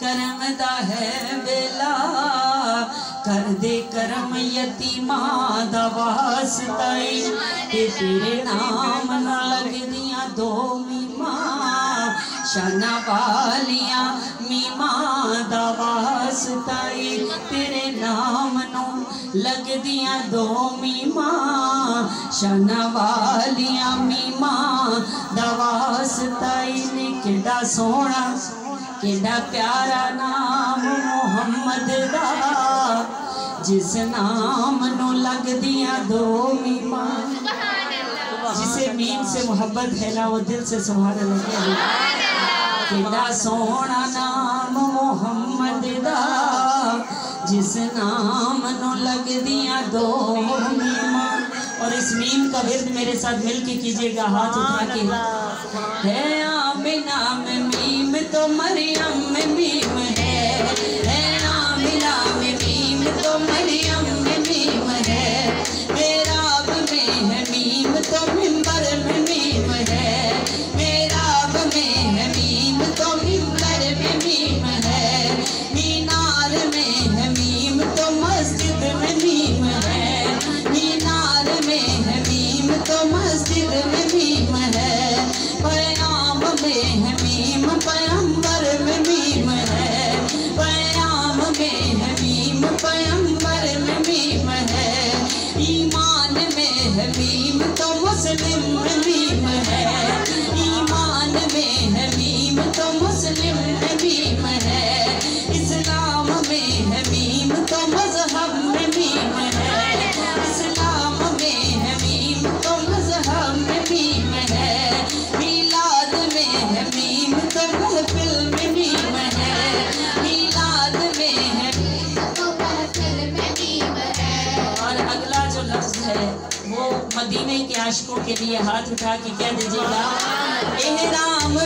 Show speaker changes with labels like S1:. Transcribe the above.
S1: کرم دا ہے ویلا کر دے کرم یتیماں دا واسطہ تے تیرے نام نہ لگ دیاں دو میماں شانہ والیاں میماں دا واسطہ تیرے نام نو لگ دیاں دو میماں شانہ والیاں میماں دا واسطہ نے کیڑا سونا کیڑا پیارا نام محمد دا جس نام نو لگ دیاں دو میماں جسے میم سے محبت ہے نا وہ دل سے سبحان اللہ کہہ کیڑا سونا نام محمد دا جس نام نو لگ دیاں دو میماں اور اس میم کا ورد میرے ساتھ مل کے کیجئے گا ہاتھ اٹھا کے ہے آمنہ میں میم تو مریم میں میم ہے آمنہ میں میم تو مریم میں میم ہے میراب میں ہے میم تو منبر میں میم ہے میراب میں ہے میم تو منبر میں میم ہے مینار میں ہے میم تو مسجد میں میم ہے مینار میں ہے میم تو مسجد میں میم ہے پیام میں ہے میم پیمبر میں میم ہے پیام میں ہے میم پیمبر میں میم ہے ایمان میں ہے میم تو مسلم میں میم ہے ایمان میں ہے میم تو مسلم میں میم ہے اسلام میں ہے میم تو مذہب میں میم ہے اسلام میں ہے میم تو مذہب میں میم ہے میلاد میں ہے میم تو محفل میں میم ہے میلاد میں ہے تو محفل میں میم ہے اور اگلا جو لفظ ہے وہ مدینے کے عاشقوں کے لیے ہاتھ اٹھا کے کہہ دیجئے گا احرام